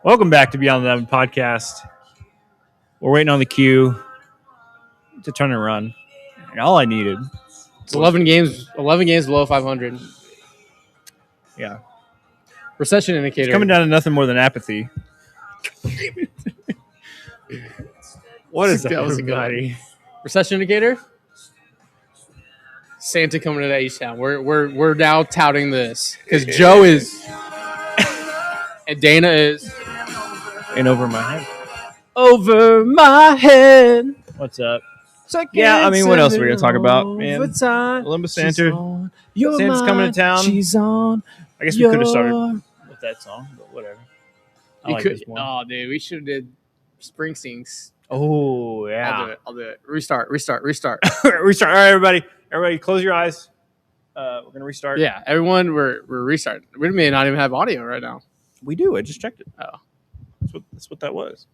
Welcome back to Beyond the 11 podcast. We're waiting on the queue to turn and run. And all I needed. It's 11 games below 500. Yeah. Recession indicator. It's coming down to nothing more than apathy. What is that, everybody? Recession indicator? Santa coming to H-Town. We're now touting this because Joe is and Dana is and over my head. Over my head. What's up? Yeah, I mean, what else are we gonna talk about, man? Alimber Santa. Santa's coming to town. She's on. I guess we could have started with that song, but whatever. Oh, dude, we should have did Springsteen's. Oh yeah. I'll do it. Restart. Restart. All right, everybody, close your eyes. We're gonna restart. Yeah, everyone, we're restarting. We may not even have audio right now. We do. I just checked it. Oh, that's what that was.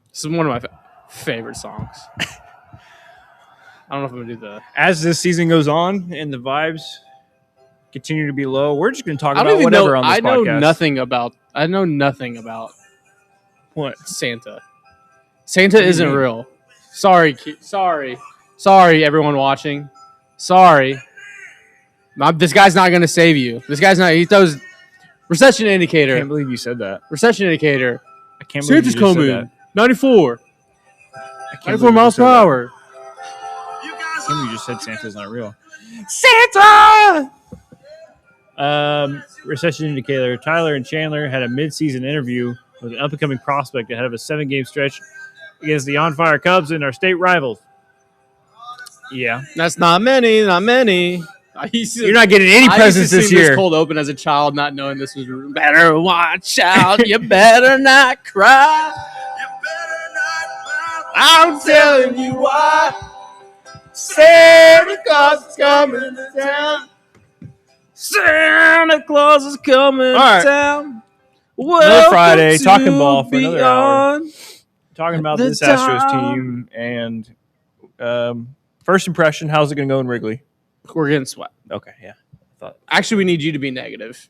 This is one of my favorite songs. I don't know if I'm gonna do the. As this season goes on and the vibes continue to be low, we're just gonna talk about whatever on this podcast. I know nothing about what Santa. Santa isn't real. Sorry, everyone watching. Sorry. This guy's not going to save you. This guy's not. He throws recession indicator. I can't believe you said that. Recession indicator. I can't believe Santa's you just coming. said that. 94. 94 miles per hour. I can't believe you just said Santa's not real. Santa! Recession indicator. Tyler and Chandler had a mid-season interview with an up-and-coming prospect ahead of a 7-game stretch against the on-fire Cubs and our state rivals. Yeah. That's not many. You're not getting any presents this year. This cold open as a child, not knowing this was better watch out. You better not cry. You better not cry. I'm telling you why. Santa Claus is coming to town. Santa Claus is coming to town. Another Friday, talking ball for another hour. Talking about this Astros team and first impression. How's it going to go in Wrigley? We're getting swept. Okay, yeah. Actually, we need you to be negative.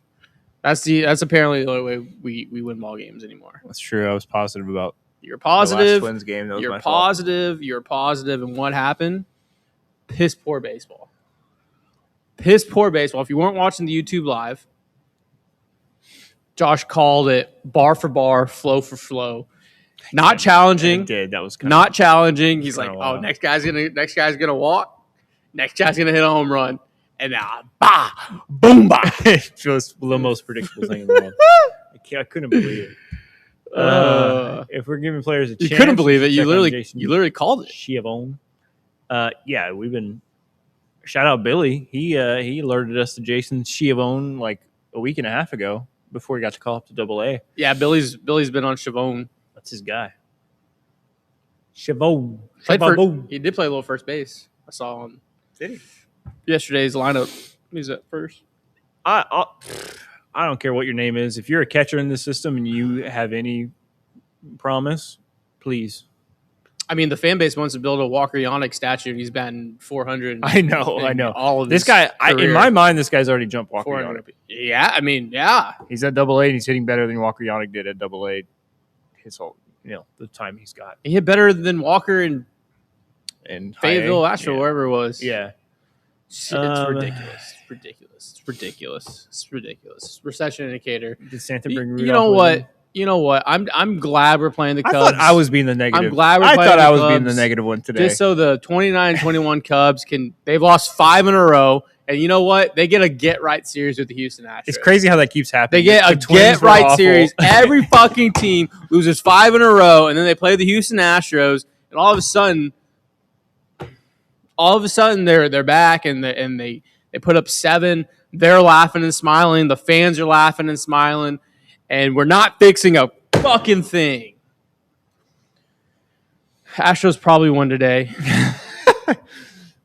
That's apparently the only way we win ball games anymore. That's true. I was positive about. You're positive. The last Twins game. That was You're positive. You're positive. And what happened? Piss poor baseball. Piss poor baseball. If you weren't watching the YouTube live, Josh called it bar for bar, flow for flow. Not challenging. He did. That was not challenging. He's like, wild. oh, next guy's gonna walk. Next guy's gonna hit a home run. And now, bah, boom, bah. It was the most predictable thing in the world. I couldn't believe it. If we're giving players a chance, you couldn't believe it. You literally called it. Chiavone. Yeah, we've been. Shout out Billy. He alerted us to Jason Chiavone like a week and a half ago before he got to call up to AA. Yeah, Billy's been on Chiavone. That's his guy. Chiavone. He did play a little first base. I saw on yesterday's lineup. He's at first. I don't care what your name is. If you're a catcher in this system and you have any promise, please. I mean, the fan base wants to build a Walker Yannick statue, and he's batting 400. I know. All of this guy, in my mind, this guy's already jumped Walker Yannick. Yeah, I mean, yeah. He's at AA, and he's hitting better than Walker Yannick did at AA. His whole, the time he's got. He hit better than Walker and Fayetteville, Astro, wherever it was. Yeah. It's ridiculous. It's ridiculous. Recession indicator. Did Santa bring Rudolph? You know what? I'm glad we're playing the Cubs. I thought I was being the negative. I'm glad we're playing the Cubs. I thought I was being the negative one today. Just so the 29-21 Cubs they've lost 5 in a row. And you know what? They get a get-right series with the Houston Astros. It's crazy how that keeps happening. They get a get-right series. Every fucking team loses 5 in a row, and then they play the Houston Astros, and all of a sudden they're back, and they put up 7. They're laughing and smiling. The fans are laughing and smiling, and we're not fixing a fucking thing. Astros probably won today.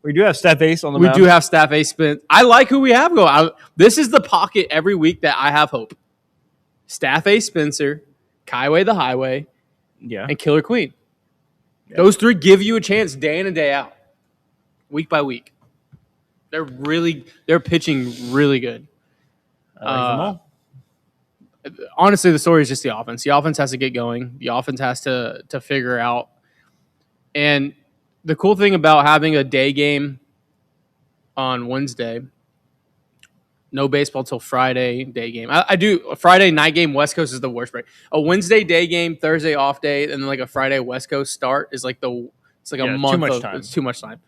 We do have Staff Ace on the mound. We do have Staff Ace spin. I like who we have going. This is the pocket every week that I have hope. Staff Ace Spencer, Kaiway the Highway, and Killer Queen. Yeah. Those 3 give you a chance day in and day out, week by week. They're pitching really good. I like them all. honestly, the story is just the offense. The offense has to get going. The offense has to figure out. And the cool thing about having a day game on Wednesday, no baseball till Friday day game. I do a Friday night game. West Coast is the worst break. A Wednesday day game, Thursday off day, and then like a Friday West Coast start is like it's like a month. It's too much time.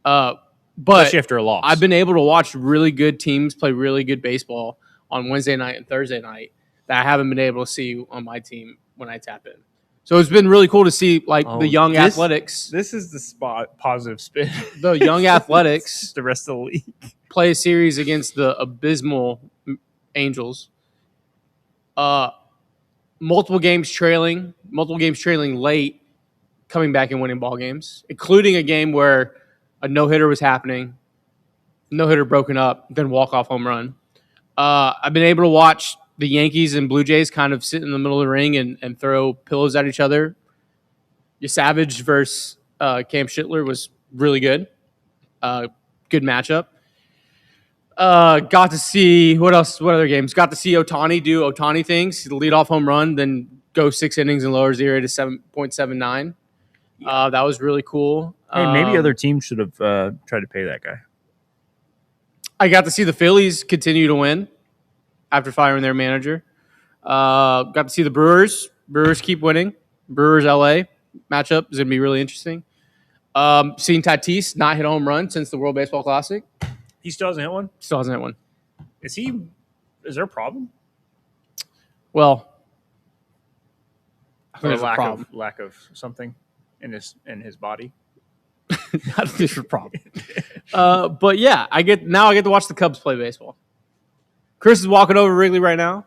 But especially after a loss. I've been able to watch really good teams play really good baseball on Wednesday night and Thursday night that I haven't been able to see on my team when I tap in. So it's been really cool to see the young athletics. This is the spot positive spin. The young athletics. The rest of the league. Play a series against the abysmal Angels. Multiple games trailing late, coming back and winning ball games, including a game where a no-hitter was happening, no-hitter broken up, then walk-off home run. I've been able to watch the Yankees and Blue Jays kind of sit in the middle of the ring and throw pillows at each other. Your Savage versus Cam Schittler was really good. Good matchup. Got to see what else? What other games? Got to see Ohtani do Ohtani things. The leadoff home run, then go 6 innings and lower 0 to 7.79. That was really cool. Hey, maybe other teams should have tried to pay that guy. I got to see the Phillies continue to win after firing their manager. Got to see the Brewers. Brewers keep winning. Brewers LA matchup is going to be really interesting. Seeing Tatis not hit a home run since the World Baseball Classic. He still hasn't hit one? Still hasn't hit one. Is there a problem? Well, Or lack of something in his body? I don't think there's a problem. But yeah, I get to watch the Cubs play baseball. Chris is walking over Wrigley right now.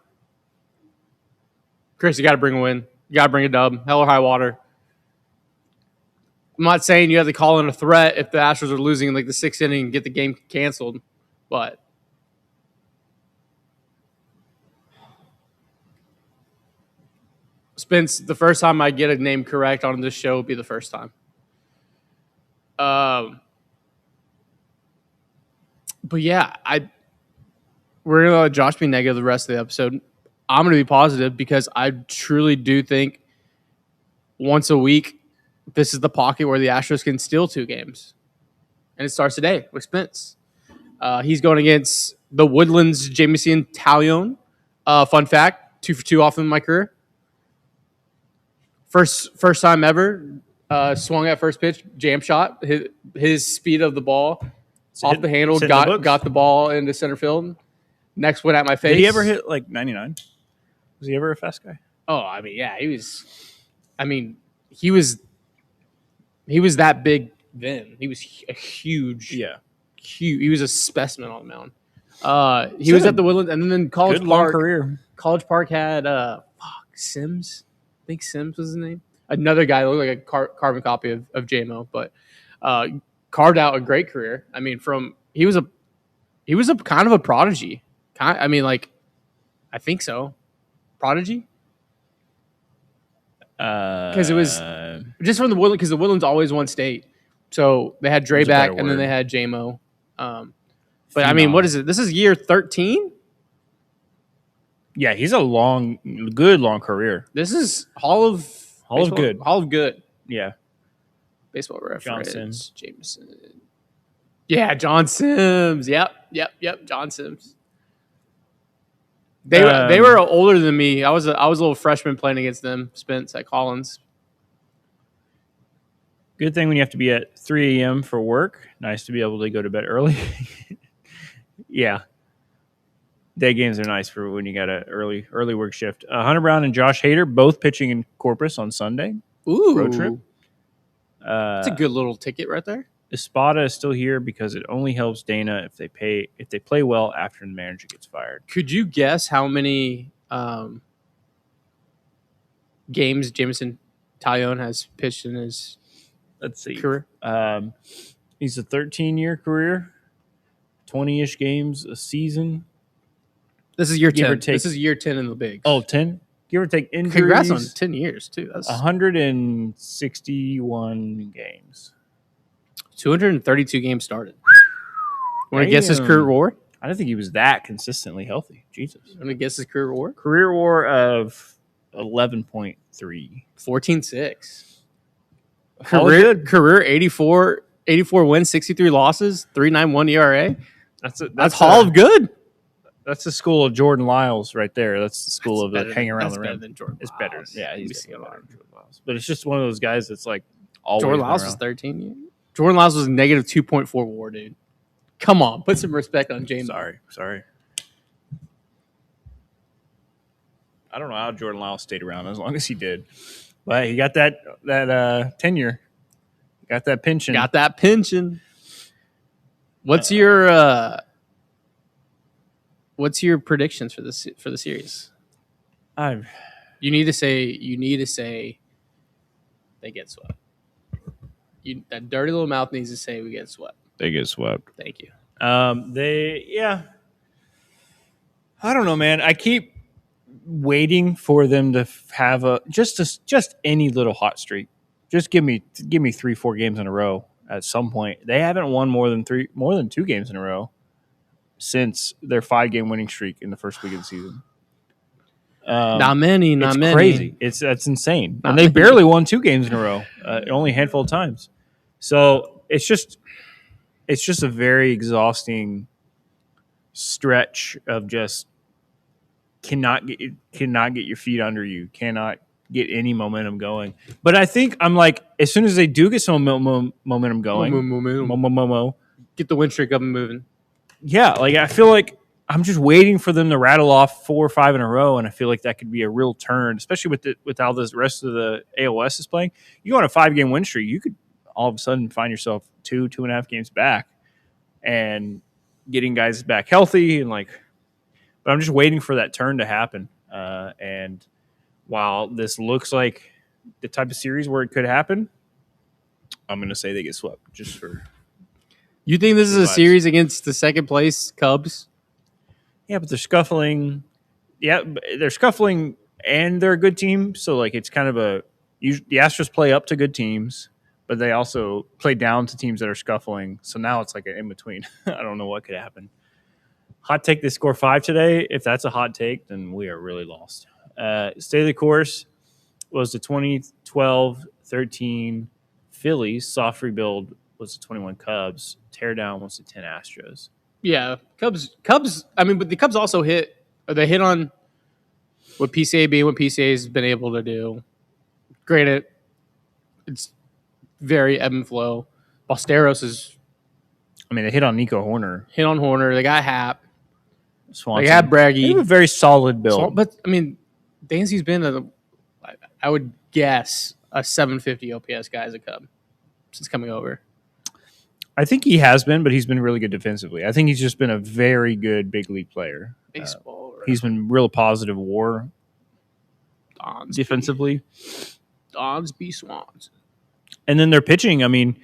Chris, you got to bring a win. You got to bring a dub. Hell or high water. I'm not saying you have to call in a threat if the Astros are losing in like the 6th inning and get the game canceled, but Spence, the first time I get a name correct on this show will be the first time. But yeah, we're gonna let Josh be negative the rest of the episode. I'm gonna be positive because I truly do think once a week this is the pocket where the Astros can steal 2 games. And it starts today with Spence. He's going against the Woodlands Jamison Talion. Fun fact, 2 for 2 off in my career. First time ever. Swung at first pitch, jam shot. His speed of the ball off the handle, got the ball into center field. Next one at my face. Did he ever hit like 99? Was he ever a fast guy? Oh, I mean, yeah, he was. I mean, he was that big then. He was a huge. He was a specimen on the mound. He was at the Woodlands, and then College Park. Long career. College Park had Sims. I think Sims was his name. Another guy that looked like a carbon copy of JMO, but carved out a great career. I mean, he was a kind of a prodigy. I think so. Prodigy. Because it was just from the Woodlands. Because the Woodlands always won state, so they had Dre back, and then they had JMO. But I mean, what is it? This is year 13. Yeah, he's a good long career. This is Hall of Good. Hall of Good. Yeah. Baseball reference. John Sims. Jameson. Yeah, John Sims. Yep. John Sims. They were older than me. I was a little freshman playing against them. Spence at Collins. Good thing when you have to be at 3 a.m. for work. Nice to be able to go to bed early. Yeah. Day games are nice for when you got an early work shift. Hunter Brown and Josh Hader both pitching in Corpus on Sunday. Ooh. Road trip. That's a good little ticket right there. Espada is still here because it only helps Dana if they play well after the manager gets fired. Could you guess how many games Jameson Talion has pitched in his career? He's a 13-year career, 20-ish games a season. This is year 10. This is year 10 in the bigs. Oh, 10? Give or take injuries. Congrats on 10 years, too. That's 161 games. 232 games started. Want to guess his career WAR? I don't think he was that consistently healthy. Jesus. I'm going to guess his career WAR? Career WAR of 11.3. 14.6. Career 84 wins, 63 losses, 3.91 ERA. That's Hall of Good. That's the school of Jordan Lyles right there. That's the school of hanging around the rim. Better than Jordan It's Lyles. better. Yeah, he's better than Jordan Lyles. But it's just one of those guys that's like always Jordan Lyles was 13. Jordan Lyles was negative 2.4 WAR, dude. Come on, put some respect on James. Sorry. I don't know how Jordan Lyles stayed around as long as he did. But he got that tenure. Got that pension. What's your predictions for the series? You need to say they get swept. That dirty little mouth needs to say we get swept. They get swept. Thank you. I don't know, man. I keep waiting for them to have just any little hot streak. Just give me 3-4 games in a row at some point. They haven't won more than 2 games in a row since their 5-game winning streak in the first week of the season. Not many. It's crazy. That's insane. And they barely won 2 games in a row, only a handful of times. So it's just a very exhausting stretch of just cannot get your feet under you, cannot get any momentum going. But I think I'm like, as soon as they do get some momentum going, get the win streak up and moving. Yeah, like I feel like I'm just waiting for them to rattle off 4 or 5 in a row, and I feel like that could be a real turn, especially with how the rest of the AOS is playing. You go on a 5-game win streak, you could all of a sudden find yourself 2.5 games back, and getting guys back healthy and like. But I'm just waiting for that turn to happen. And while this looks like the type of series where it could happen, I'm going to say they get swept just for. You think this is a series against the second place Cubs? Yeah, but they're scuffling. Yeah, they're scuffling, and they're a good team. So like, it's kind of the Astros play up to good teams, but they also play down to teams that are scuffling. So now it's like an in between. I don't know what could happen. Hot take, they score 5 today. If that's a hot take, then we are really lost. State of the course was the 2012-13 Phillies. Soft rebuild was the 21 Cubs. Teardown was the 10 Astros. Yeah, Cubs. I mean, but the Cubs also hit on what PCA has been able to do. Granted, it's very ebb and flow. Ballesteros is. I mean, they hit on Nico Horner. They got Hap. Swanson. They had Braggy. They have a very solid build. But, I mean, Dansby's been I would guess, a 750 OPS guy as a Cub since coming over. I think he has been, but he's been really good defensively. I think he's just been a very good big league player. Baseball. He's been real positive WAR defensively. Dansby Swanson. And then their pitching, I mean,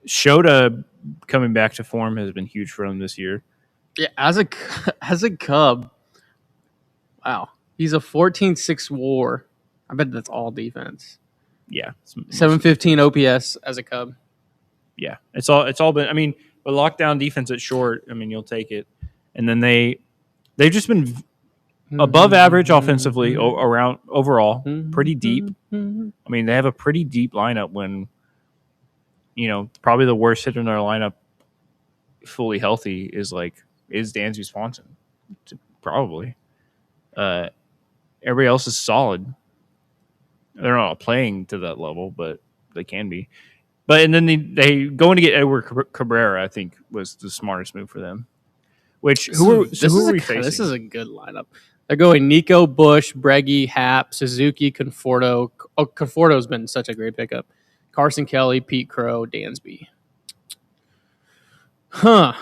Shota coming back to form has been huge for him this year. Yeah, as a Cub, wow, he's a 14.6 WAR. I bet that's all defense. Yeah, 715 OPS as a Cub. Yeah, it's all been. I mean, with lockdown defense at short, I mean, you'll take it. And then they've just been above average offensively around overall, pretty deep. I mean, they have a pretty deep lineup when, probably the worst hitter in their lineup fully healthy is Dansby Swanson. Probably. Everybody else is solid. They're not playing to that level, but they can be. And then they going to get Edward Cabrera, I think, was the smartest move for them. Who are we facing? This is a good lineup. They're going Nico, Bush, Breggy, Hap, Suzuki, Conforto. Oh, Conforto's been such a great pickup. Carson Kelly, Pete Crow, Dansby. Huh.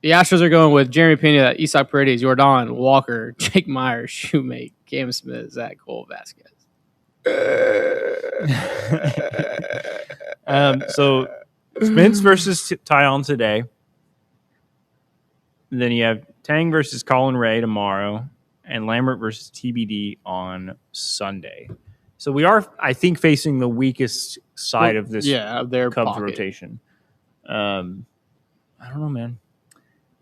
The Astros are going with Jeremy Pena, Isaac Paredes, Jordan, Walker, Jake Myers, Shoemate, Cam Smith, Zach Cole, Vasquez. So Spence versus Tyon today. And then you have Tang versus Colin Ray tomorrow, and Lambert versus TBD on Sunday. So we are, I think, facing the weakest side of this their Cubs pocket. rotation. I don't know, man.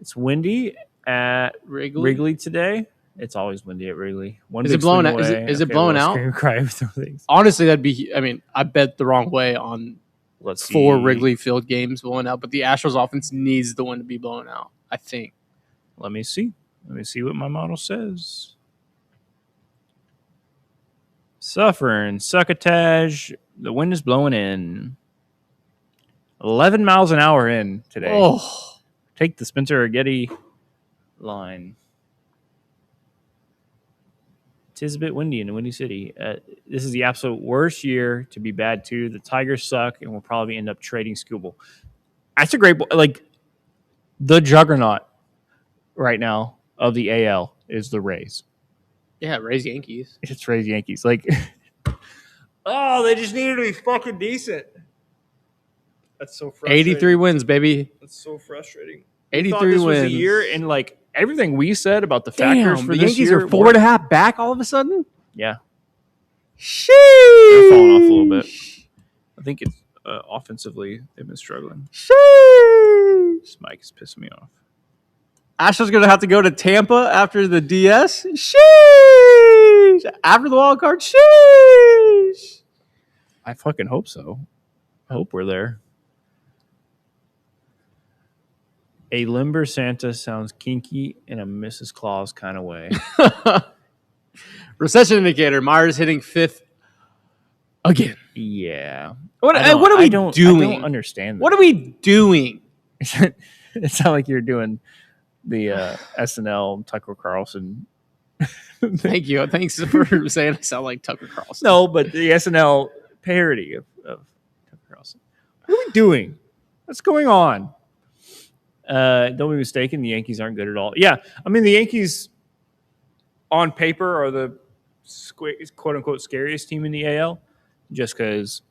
It's windy at Wrigley today. It's always windy at Wrigley. Is it blowing out? Is it blowing out? Scream, cry, things. Honestly, that'd be. I mean, I bet the wrong way on 4 Wrigley Field games blowing out, but the Astros offense needs the wind to be blown out. I think. Let me see. Let me see what my model says. Suffering, succotage. The wind is blowing in. 11 miles an hour in today. Oh. Take the Spencer Getty line. Tis a bit windy in the Windy City. This is the absolute worst year to be bad too. The Tigers suck, and we'll probably end up trading Skubal. That's a great the juggernaut right now of the AL is the Rays. Yeah, Rays Yankees. It's Rays Yankees. They just needed to be fucking decent. That's so frustrating. 83 wins, baby. That's so frustrating. 83 wins. Was a year, and everything we said about the factors for the this Yankees year are 4.5 back all of a sudden. Yeah, sheesh. They're falling off a little bit. I think it's offensively they've been struggling. Sheesh. This mic is pissing me off. Astros going to have to go to Tampa after the DS. Sheesh. After the wild card. Sheesh. I fucking hope so. I hope we're there. Alimber Santa sounds kinky in a Mrs. Claus kind of way. Recession indicator. Myers hitting 5th again. Yeah. What are we doing? I don't understand that. What are we doing? It's not like you're doing the SNL Tucker Carlson. Thank you. Thanks for saying I sound like Tucker Carlson. No, but the SNL parody of Tucker Carlson. What are we doing? What's going on? Don't be mistaken, the Yankees aren't good at all. Yeah, I mean, the Yankees on paper are the quote-unquote scariest team in the AL just because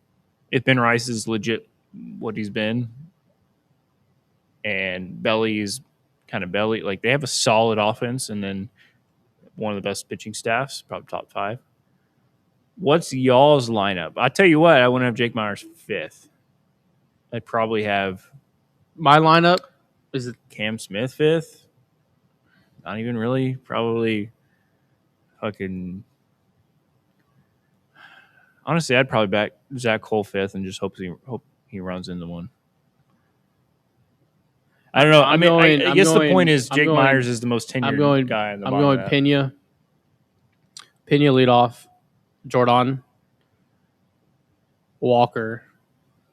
if Ben Rice is legit what he's been and Belly is kind of Belly, they have a solid offense and then one of the best pitching staffs, probably top 5. What's y'all's lineup? I tell you what, I wouldn't have Jake Myers 5th. I'd probably have my lineup. Is it Cam Smith 5th? Not even really. Probably fucking. Honestly, I'd probably back Zach Cole 5th and just hope he runs into one. I don't know. I guess the point is Jake Myers is the most tenured guy in the bottom. I'm going Pena. Pena lead off. Jordan. Walker.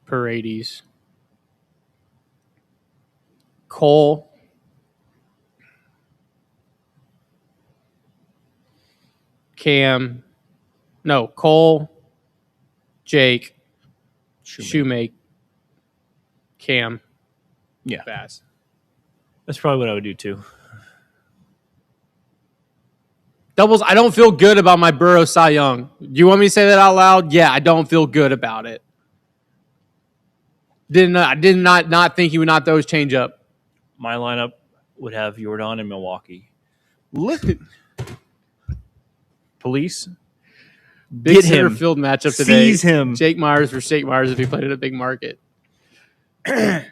Paredes. Cole. Cam. No, Cole. Jake. Shoemake. Cam. Yeah. Bass. That's probably what I would do too. Doubles, I don't feel good about my Burrow Cy Young. Do you want me to say that out loud? Yeah, I don't feel good about it. I did not think he would not those change up. My lineup would have Jordan in Milwaukee. Listen. Police. Big center field matchup today. Seize him. Jake Myers versus Jake Myers if he played at a big market. Yeah.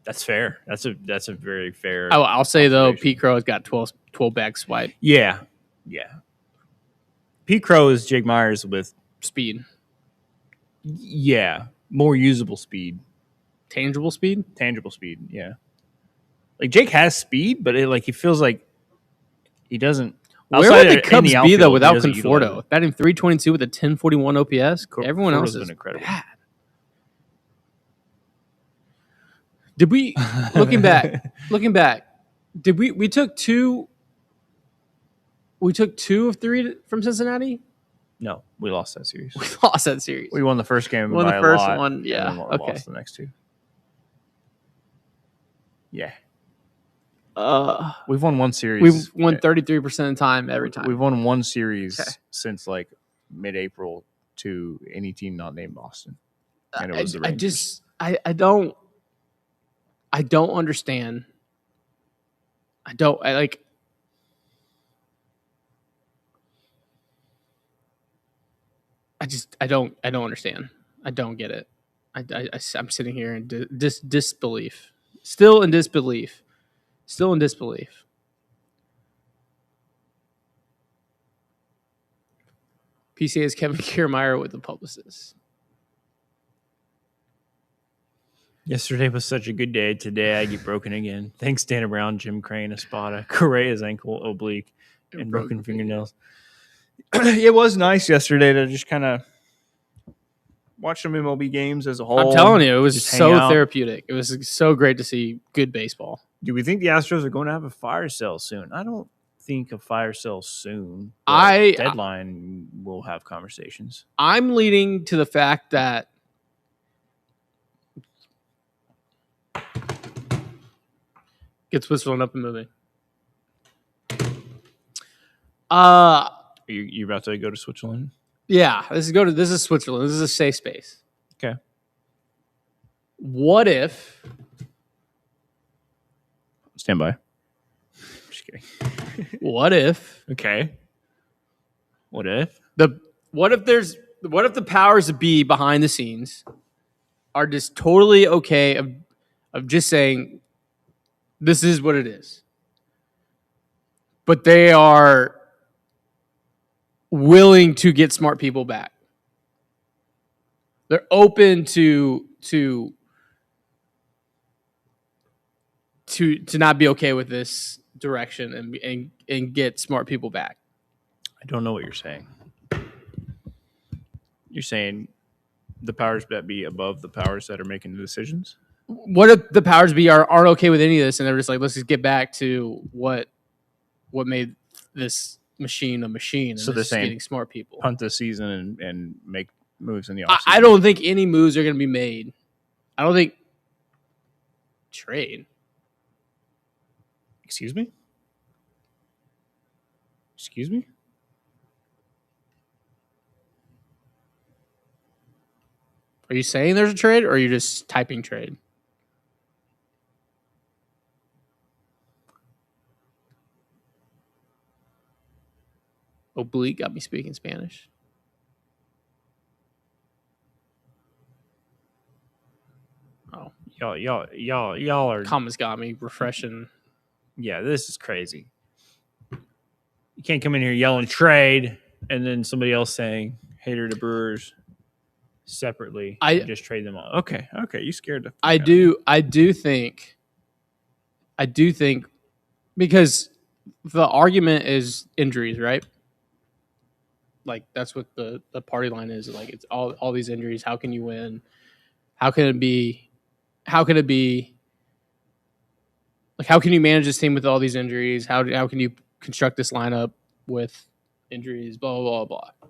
That's fair. That's a very fair. I'll say though, Pete Crow has got 12 bag swipe. Yeah. Pete Crow is Jake Myers with speed. Yeah, more usable speed. Tangible speed. Yeah. Jake has speed, but he feels like he doesn't. Where would the Cubs be though without Conforto? Batting .322 with a 1041 OPS. Everyone else is incredible. Bad. Did we looking back? Did we took two? We took 2 of 3 from Cincinnati. No, we lost that series. We won the first game. Won the first one. Yeah. And then okay. Lost the next 2. Yeah. We've won one series. We've won 33% of the time every time. We've won one series since mid-April to any team not named Boston, and it was the Rangers. I don't understand. I don't understand. I don't get it. I'm sitting here in disbelief. Still in disbelief. Still in disbelief. PCA's Kevin Kiermaier with the publicist. Yesterday was such a good day. Today I get broken again. Thanks, Dana Brown, Jim Crane, Espada, Correa's ankle, oblique, and broken fingernails. It was nice yesterday to just kind of watch some MLB games as a whole. I'm telling you, it was so therapeutic. It was so great to see good baseball. Do we think the Astros are going to have a fire sale soon? I don't think a fire sale soon. Deadline will have conversations. I'm leaning to the fact that get Switzerland up and moving. You about to go to Switzerland? Yeah, this is Switzerland. This is a safe space. Okay. What if? Stand by. Just kidding. What if? Okay. What if? What if the powers that be behind the scenes are just totally okay of just saying this is what it is, but they are willing to get smart people back. They're open to not be okay with this direction and get smart people back. I don't know what you're saying. You're saying the powers that be above the powers that are making the decisions? What if the powers be aren't okay with any of this and they're just like, let's just get back to what made this machine a machine, and so they're saying getting smart people. Punt the season and make moves in the offseason. I don't think any moves are going to be made. I don't think trade. Excuse me? Excuse me? Are you saying there's a trade, or are you just typing trade? Oblique got me speaking Spanish. Oh, y'all are. Comments got me refreshing. Yeah, this is crazy. You can't come in here yelling trade and then somebody else saying hater to Brewers separately. Just trade them all. Okay, you scared the. I do think because the argument is injuries, right? Like that's what the party line is. Like it's all these injuries. How can you win? How can it be? Like how can you manage this team with all these injuries? How can you construct this lineup with injuries? Blah blah blah. I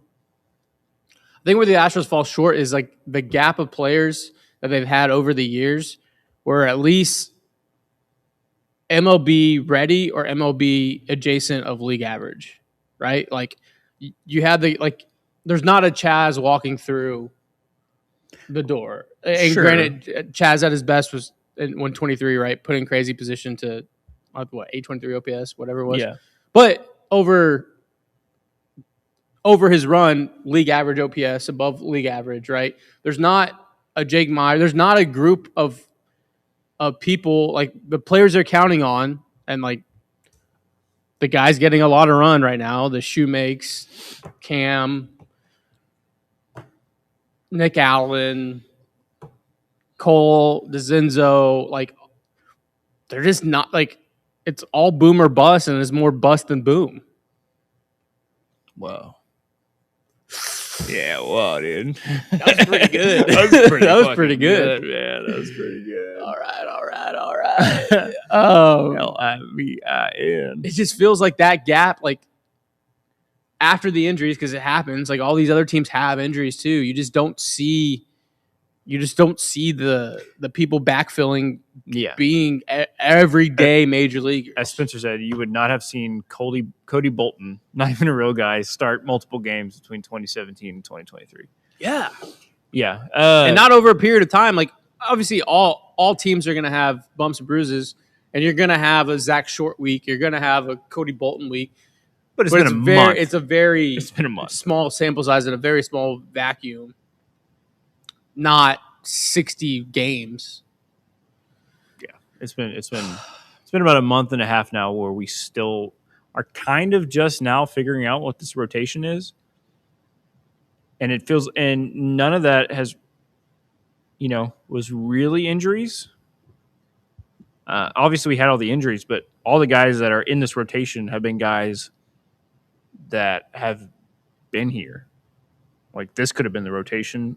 think where the Astros fall short is like the gap of players that they've had over the years, were at least MLB ready or MLB adjacent of league average, right? Like you had there's not a Chaz walking through the door. And sure. Granted, Chaz at his best was in 123, right? Put in crazy position to 823 OPS, whatever it was. Yeah. But over his run, league average OPS, above league average, right? There's not a Jake Meyer. There's not a group of people, like the players they're counting on, and like the guys getting a lot of run right now, the Shoemakes, Cam, Nick Allen, Cole, DeZenzo, like they're just not like it's all boom or bust, and it's more bust than boom. Whoa. Yeah, whoa, dude. That was pretty good. That was pretty good. Man. That was pretty good. All right. L-I-V-I-N. It just feels like that gap, like after the injuries, because it happens. Like all these other teams have injuries too. You just don't see the people backfilling. Yeah. Being everyday major leaguers. As Spencer said, you would not have seen Cody Bolton, not even a real guy, start multiple games between 2017 and 2023. Yeah. Yeah. And not over a period of time. Like obviously all teams are going to have bumps and bruises, and you're going to have a Zach Short week. You're going to have a Cody Bolton week. But it's been a month. It's a month. Small sample size in a very small vacuum. Not 60 games. Yeah, it's been about a month and a half now where we still are kind of just now figuring out what this rotation is, and it feels and none of that has, was really injuries. Obviously, we had all the injuries, but all the guys that are in this rotation have been guys that have been here. Like, this could have been the rotation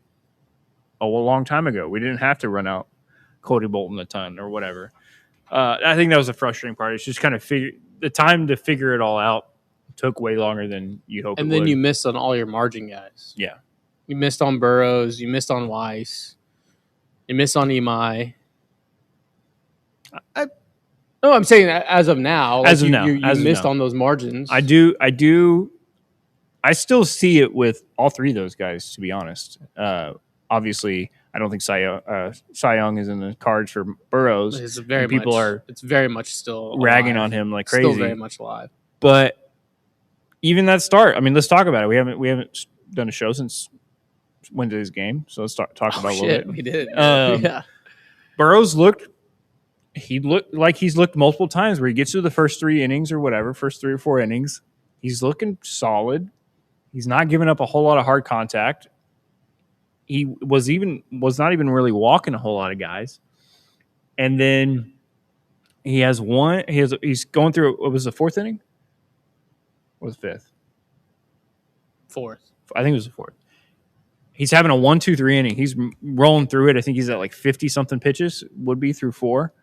a long time ago. We didn't have to run out Cody Bolton a ton or whatever. I think that was the frustrating part. It's just kind of the time to figure it all out took way longer than you hoped. And then you missed on all your margin guys. Yeah. You missed on Burrows. You missed on Weiss. You missed on Imai. No, I'm saying as of now. As of now. You missed on those margins. I do. I still see it with all three of those guys, to be honest. Obviously, I don't think Cy Young is in the cards for Burrows. It's very much still ragging alive. on him like crazy. Still very much alive. But even that start, I mean, let's talk about it. We haven't done a show since Wednesday's game, so let's talk about a little bit. We did. Yeah. Burrows looked like he's looked multiple times where he gets through the first 3 innings or whatever, first 3 or 4 innings. He's looking solid. He's not giving up a whole lot of hard contact. He was not even really walking a whole lot of guys. And then he's going through, what was the 4th inning? Or the 5th? 4th. I think it was the 4th. He's having a 1-2-3 inning. He's rolling through it. I think he's at like 50-something pitches, would be through 4.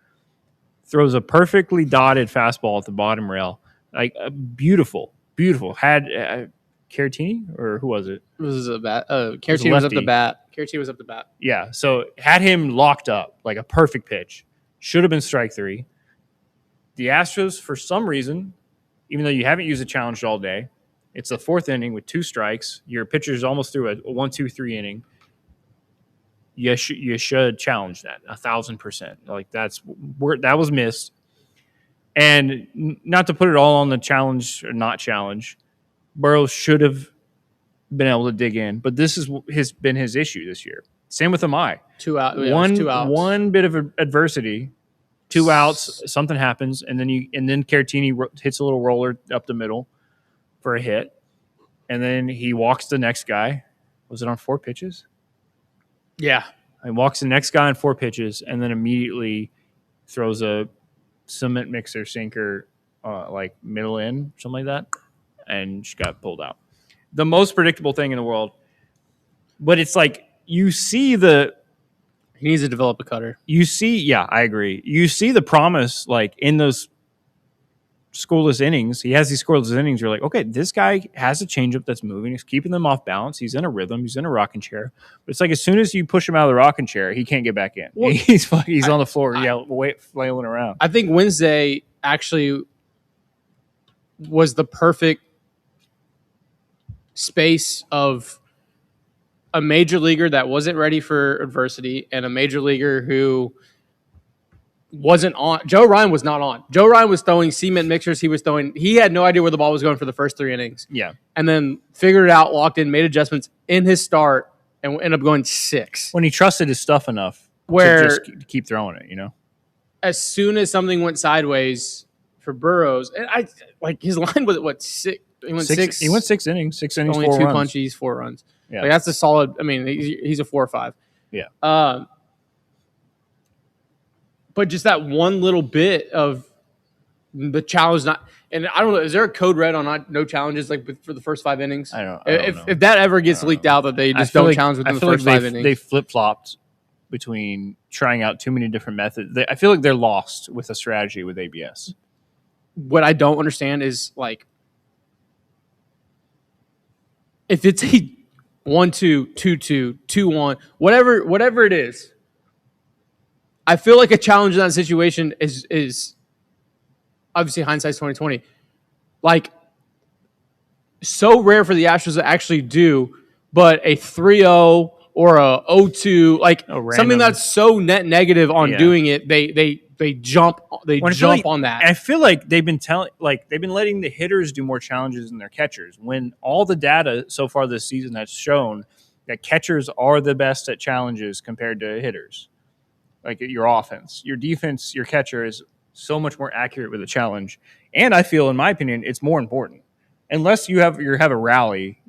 Throws a perfectly dotted fastball at the bottom rail. Like, beautiful. Had Caratini, or who was it? It was a bat. Caratini was up the bat. Yeah, so had him locked up like a perfect pitch. Should have been strike 3. The Astros, for some reason, even though you haven't used a challenge all day, it's the 4th inning with 2 strikes. Your pitcher's almost through a 1-2-3 inning. You should challenge that 1,000%. Like, that was missed. And not to put it all on the challenge or not challenge, Burrows should have been able to dig in, but this has been his issue this year. Same with Imai. 2 outs. One bit of adversity, 2 outs, something happens, and then Caratini hits a little roller up the middle for a hit, and then he walks the next guy. Was it on 4 pitches? Yeah. He walks the next guy on 4 pitches, and then immediately throws a cement mixer sinker, like middle in, something like that, and she got pulled out. The most predictable thing in the world. But it's like, you see he needs to develop a cutter. Yeah, I agree. You see the promise, like, in those scoreless innings. He has these scoreless innings. You're like, okay, this guy has a changeup that's moving. He's keeping them off balance. He's in a rhythm. He's in a rocking chair. But it's like, as soon as you push him out of the rocking chair, he can't get back in. Well, he's on the floor, flailing around. I think Wednesday actually was the perfect space of a major leaguer that wasn't ready for adversity and a major leaguer who wasn't on. Joe Ryan was not on. Joe Ryan was throwing cement mixers. He had no idea where the ball was going for the first 3 innings. Yeah. And then figured it out, locked in, made adjustments in his start, and ended up going 6. When he trusted his stuff enough to just keep throwing it, As soon as something went sideways for Burrows, and his line was what, 6? He went 6. He went 6 innings. 6 innings, only 4 2 runs. punchies, 4 runs. Yeah. Like, that's a solid. I mean, he's a 4 or 5. Yeah. But just that one little bit of the challenge, and I don't know, is there a code red on no challenges like for the first 5 innings? I don't know. If that ever gets leaked out that they just don't challenge within the first 5 innings. They flip-flopped between trying out too many different methods. I feel like they're lost with a strategy with ABS. What I don't understand is, like, if it's a 1-2, 2-2, 2-1, whatever it is, I feel like a challenge in that situation is obviously hindsight's 2020. Like, so rare for the Astros to actually do, but a 3-0 or a 0-2, like something that's so net negative on doing it, they jump on that. I feel like they've been letting the hitters do more challenges than their catchers. When all the data so far this season has shown that catchers are the best at challenges compared to hitters. Like your offense, your defense, your catcher is so much more accurate with a challenge. And I feel, in my opinion, it's more important. Unless you have a rally,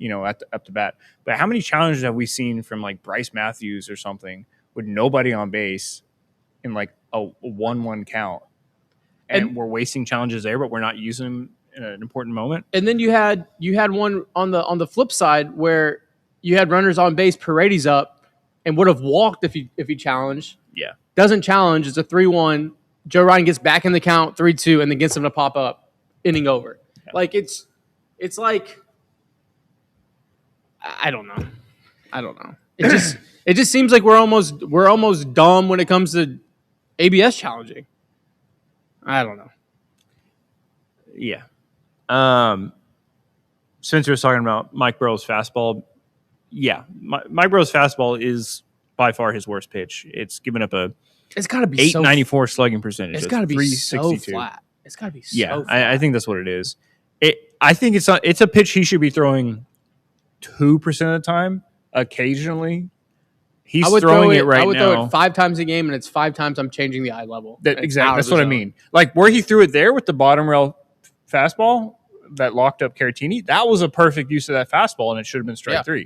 up to bat. But how many challenges have we seen from like Bryce Matthews or something with nobody on base in like a 1-1 count? And we're wasting challenges there, but we're not using them in an important moment. And then you had one on the flip side where you had runners on base, Paredes up, and would have walked if he challenged. Yeah. Doesn't challenge. It's a 3-1. Joe Ryan gets back in the count, 3-2, and then gets him to pop up, inning over. Yeah. Like it's like I don't know. It just seems like we're almost dumb when it comes to ABS challenging. I don't know. Yeah. Spencer was talking about Mike Burrow's fastball. Yeah, Mike Burrow's fastball is by far his worst pitch. It's given up it's got to be 894 slugging percentage. It's got to be so flat. It's got to be so flat. I think that's what it is. I think it's a pitch he should be throwing 2% of the time. Occasionally, he's throwing it right now. I would throw it 5 times a game, and it's 5 times I'm changing the eye level. Exactly. That's what I mean. Like where he threw it there with the bottom rail fastball that locked up Caratini, that was a perfect use of that fastball, and it should have been strike 3.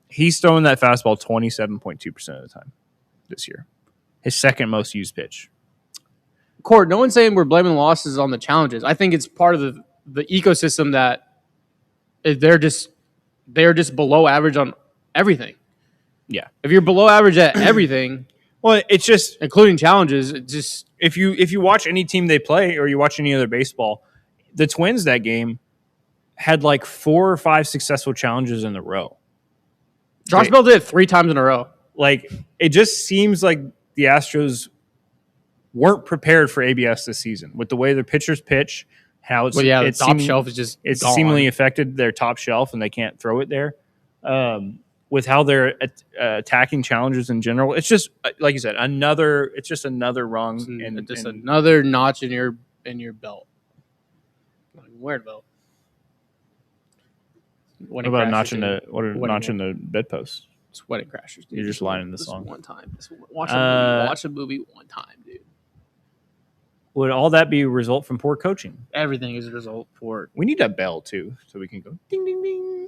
He's throwing that fastball 27.2% of the time this year. His second most used pitch. Court, no one's saying we're blaming losses on the challenges. I think it's part of the ecosystem that they're just below average on everything. Yeah. If you're below average at everything, well, it's just including challenges, it's just if you watch any team they play or you watch any other baseball, the Twins that game had like 4 or 5 successful challenges in a row. Josh Bell did it 3 times in a row. Like it just seems like the Astros weren't prepared for ABS this season with the way their pitchers pitch. How the top shelf is just gone. Seemingly affected their top shelf and they can't throw it there. With how they're attacking challenges in general, it's just like you said, another rung and another notch in your belt. Weird belt. What about a notch in the bedpost? It's Wedding Crashers. Dude. You're just lying in the song. One time. Watch a movie one time, dude. Would all that be a result from poor coaching? Everything is a result for. We need a bell too, so we can go ding ding ding.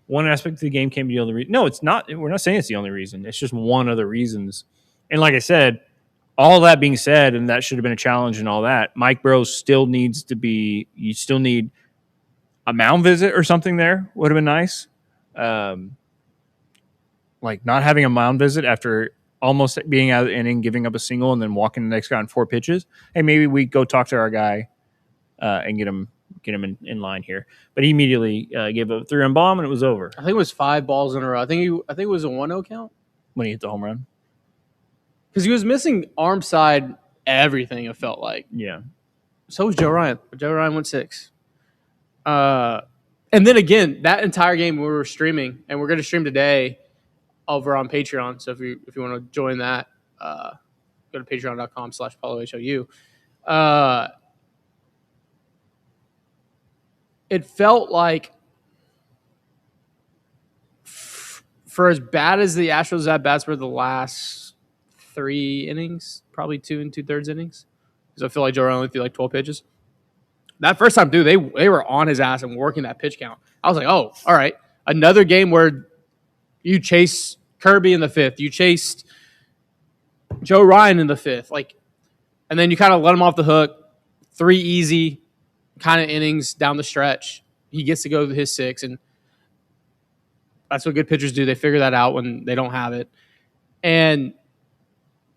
One aspect of the game came to the only reason. No, it's not. We're not saying it's the only reason. It's just one of the reasons. And like I said, all that being said, and that should have been a challenge and all that, Mike Burrows still needs to be. You still need a mound visit or something there. Would have been nice. Like not having a mound visit after almost being out of the inning, giving up a single, and then walking the next guy on 4 pitches. Hey, maybe we go talk to our guy and get him in line here. But he immediately gave a 3-run bomb, and it was over. I think it was 5 balls in a row. I think it was a 1-0 count when he hit the home run. Because he was missing arm side everything, it felt like. Yeah. So was Joe Ryan. Joe Ryan went 6. And then again, that entire game we were streaming, and we're going to stream today over on Patreon. So if you want to join that, go to patreon.com/PauloHOU. It felt like for as bad as the Astros at-bats were the last 3 innings, probably 2 2/3 innings, because I feel like Joe Ryan only threw like 12 pitches. That first time, dude, they were on his ass and working that pitch count. I was like, oh, all right. Another game where you chase Kirby in the 5th. You chased Joe Ryan in the 5th. And then you kind of let him off the hook. 3 easy kind of innings down the stretch. He gets to go to his 6, and that's what good pitchers do. They figure that out when they don't have it. And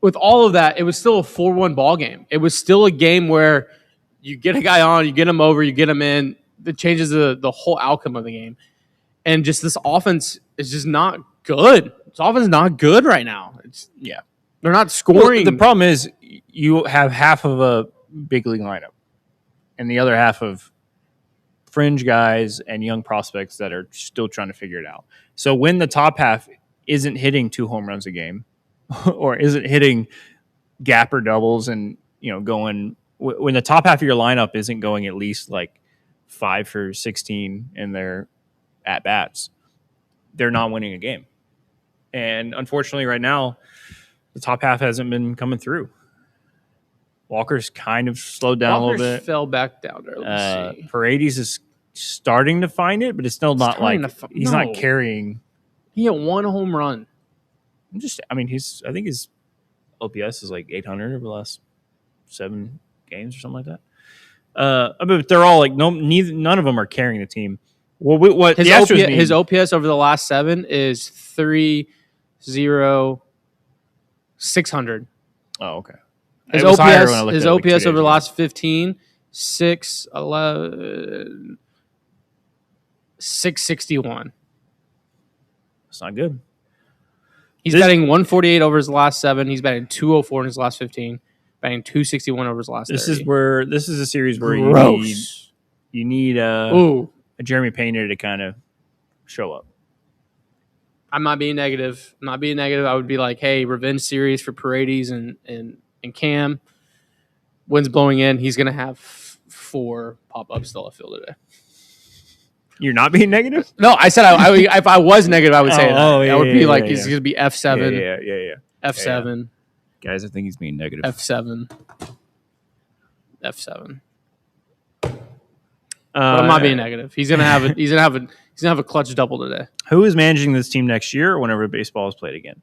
with all of that, it was still a 4-1 ball game. It was still a game where you get a guy on, you get him over, you get him in. It changes the whole outcome of the game. And just this offense is just not good. This offense is not good right now. They're not scoring. Well, the problem is you have half of a big league lineup and the other half of fringe guys and young prospects that are still trying to figure it out. So when the top half isn't hitting 2 home runs a game or isn't hitting gapper doubles and going when the top half of your lineup isn't going at least like 5 for 16 in their at bats, they're not winning a game. And unfortunately, right now, the top half hasn't been coming through. Walker's kind of slowed down a little bit. Fell back down there. Let's see. Paredes is starting to find it, but it's still not he's not carrying. He hit 1 home run. I think his OPS is like 800 over the last 7 games or something like that. But they're all like none of them are carrying the team. Well, what his OPS over the last 7 is 3,000,600. Oh, okay. His OPS over the last 15, 611, 661. That's not good. He's batting 148 over his last 7. He's batting 204 in his last 15. Batting 261 over his last 30. This is a series where you need a Jeremy Pena to kind of show up. I'm not being negative. I would be like, hey, revenge series for Paredes and Cam. Wind's blowing in. He's going to have 4 pop-ups still at field today. You're not being negative? No, I said if I was negative, I would say that. I would be like, he's going to be F7. Yeah. F7. Guys, I think he's being negative. F7. But I'm not being negative. He's gonna have a clutch double today. Who is managing this team next year or whenever baseball is played again?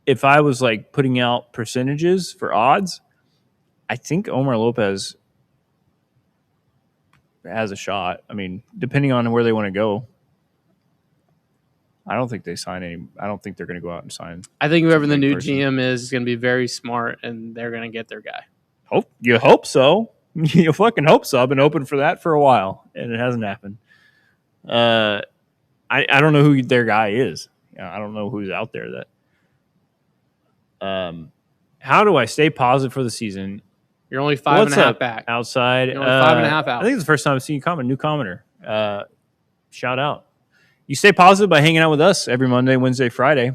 If I was like putting out percentages for odds, I think Omar Lopez has a shot. I mean, depending on where they want to go. I don't think they sign any. I don't think they're going to go out and sign. I think whoever the new GM is going to be very smart, and they're going to get their guy. You hope so. You fucking hope so. I've been hoping for that for a while, and it hasn't happened. I don't know who their guy is. I don't know who's out there that. How do I stay positive for the season? You're only 5.5 back outside. You're only 5.5 out. I think it's the first time I've seen you comment. New commenter. Shout out. You stay positive by hanging out with us every Monday, Wednesday, Friday.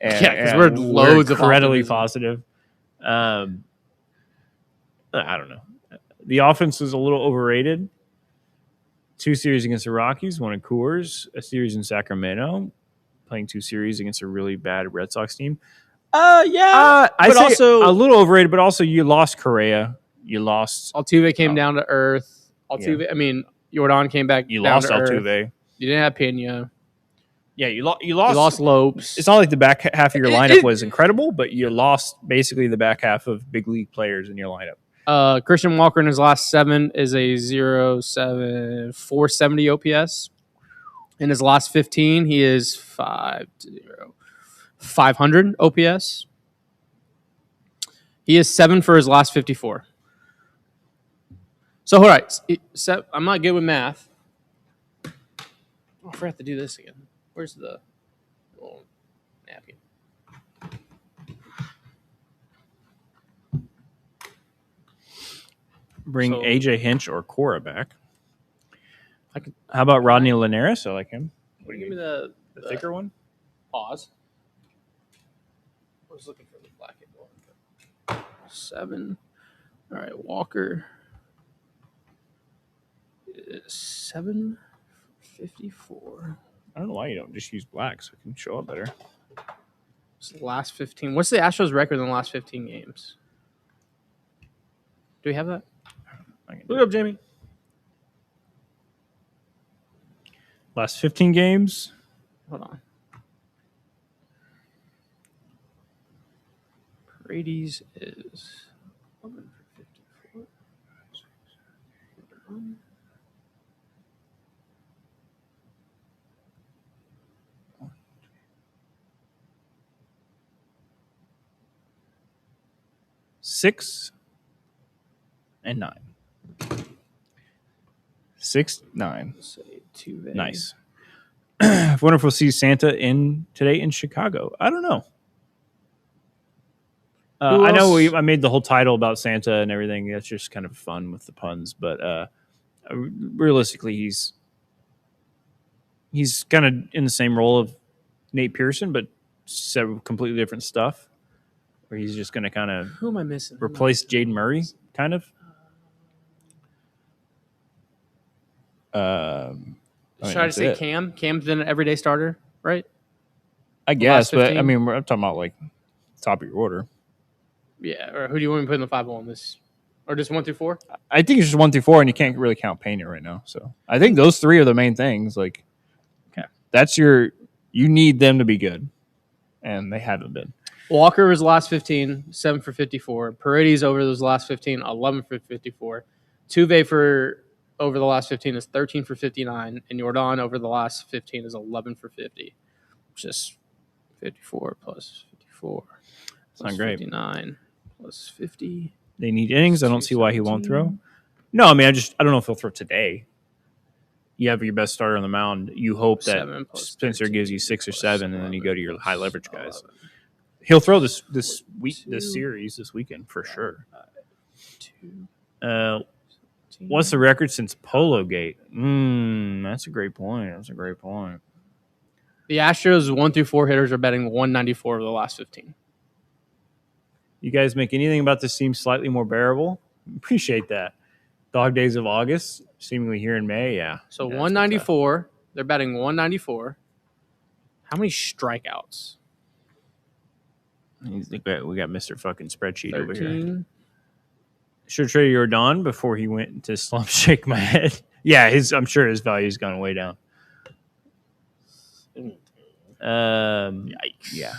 Because we're loads of incredibly positive. I don't know. The offense is a little overrated. 2 series against the Rockies, 1 in Coors, a series in Sacramento, playing 2 series against a really bad Red Sox team. I'd say also a little overrated, but also you lost Correa. You lost Altuve came down to earth. Jordan came back. You lost Altuve. Earth. You didn't have Pena. Yeah, you lost Lopes. It's not like the back half of your lineup was incredible, but you lost basically the back half of big league players in your lineup. Christian Walker in his last 7 is a 0.7 470 OPS. In his last 15, he is 500 OPS. He is 7 for his last 54. So, all right, I'm not good with math. Oh, I forgot to do this again. Where's the little napkin? Bring AJ Hinch or Cora back. How about Rodney Linares? I like him. Give me the thicker one. Pause. I was looking for the black one. 7. All right, Walker is 754. I don't know why you don't just use black so it can show up better. It's the last 15. What's the Astros record in the last 15 games? Do we have that? Look up, Jamie. Last 15 games. Hold on. Paredes is 11 for 54. 6 and 9. 6, 9. Nice. I wonder if we'll see Santa today in Chicago. I don't know. I know I made the whole title about Santa and everything. That's just kind of fun with the puns, but realistically, he's kind of in the same role of Nate Pearson, but completely different stuff. Where he's just going to kind of who am I missing? Replace Jaden Murray, kind of. Should I say Cam? Cam's been an everyday starter, right? I guess, but I mean, I'm talking about like top of your order. Yeah, or who do you want me to put in the 5 on this? Or just 1 through 4? I think it's just 1 through 4, and you can't really count Pena right now. So I think those 3 are the main things. Like, okay, that's you need them to be good, and they haven't been. Walker was last 15, 7 for 54. Paredes over those last 15, 11 for 54. Tuve for over the last 15 is 13 for 59, and Jordan over the last 15 is 11 for 50, which is 54 plus 54. It's not great. 59 plus 50. They need innings. I don't see why he won't throw. No, I mean, I don't know if he'll throw today. You have your best starter on the mound. You hope that Spencer gives you 6 or 7, and then you go to your high leverage guys. He'll throw this series this weekend for sure. What's the record since Polo Gate? That's a great point. The Astros 1 through 4 hitters are betting 194 over the last 15. You guys make anything about this seem slightly more bearable? Appreciate that. Dog days of August, seemingly here in May, yeah. So 194, they're betting 194. How many strikeouts? We got Mr. fucking spreadsheet 13. Over here. Should trade Jordan before he went to slump. Shake my head. Yeah, I'm sure his value's gone way down. Yikes. Yeah.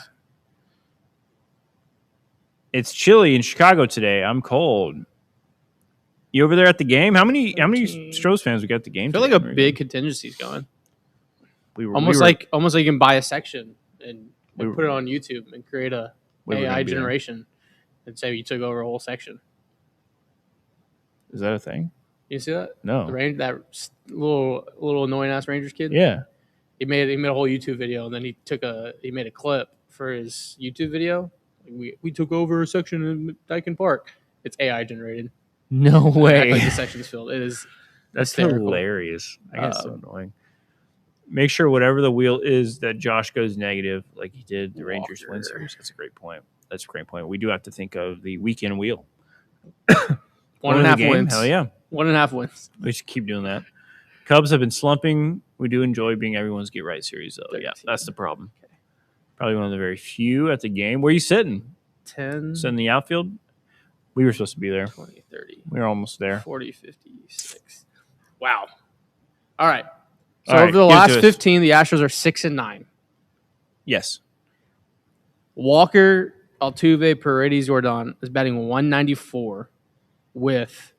It's chilly in Chicago today. I'm cold. You over there at the game? How many Astros fans we got at the game? I feel like a big contingency's going. Almost like you can buy a section and put it on YouTube and create a AI generation and say you took over a whole section. Is that a thing? You see that? No. That little annoying ass Rangers kid. Yeah. He made a whole YouTube video and then he made a clip for his YouTube video. We took over a section in Dyken Park. It's AI generated. No way. Like the section's filled. It is. That's hilarious. I guess so annoying. Make sure whatever the wheel is that Josh goes negative, like he did the Rangers win series. That's a great point. We do have to think of the weekend wheel. 1.5 wins. Hell yeah. 1.5 wins. We should keep doing that. Cubs have been slumping. We do enjoy being everyone's get right series, though. 13. Yeah, that's the problem. Okay. Probably one of the very few at the game. Where are you sitting? 10. Sitting in the outfield? We were supposed to be there. 20, 30. We were almost there. 40, 56. Wow. All right. So over the last 15, the Astros are 6-9. Yes. Walker, Altuve, Paredes, Jordan is batting 194 with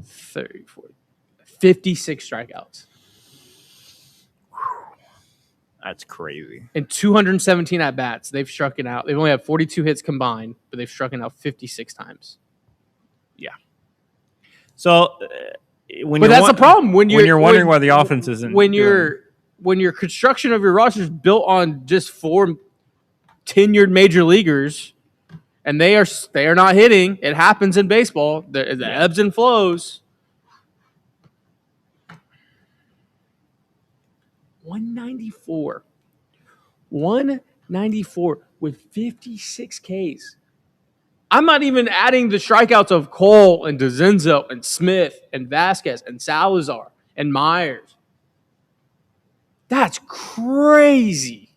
30, 40, 56 strikeouts. That's crazy. And 217 at bats. They've struck it out. They've only had 42 hits combined, but they've struck it out 56 times. Yeah. So that's the problem when you're wondering why the offense isn't. When your construction of your roster is built on just 4 tenured major leaguers, and they are not hitting. It happens in baseball. The ebbs and flows. 194 with 56 Ks. I'm not even adding the strikeouts of Cole and DeZenzo and Smith and Vasquez and Salazar and Myers. That's crazy.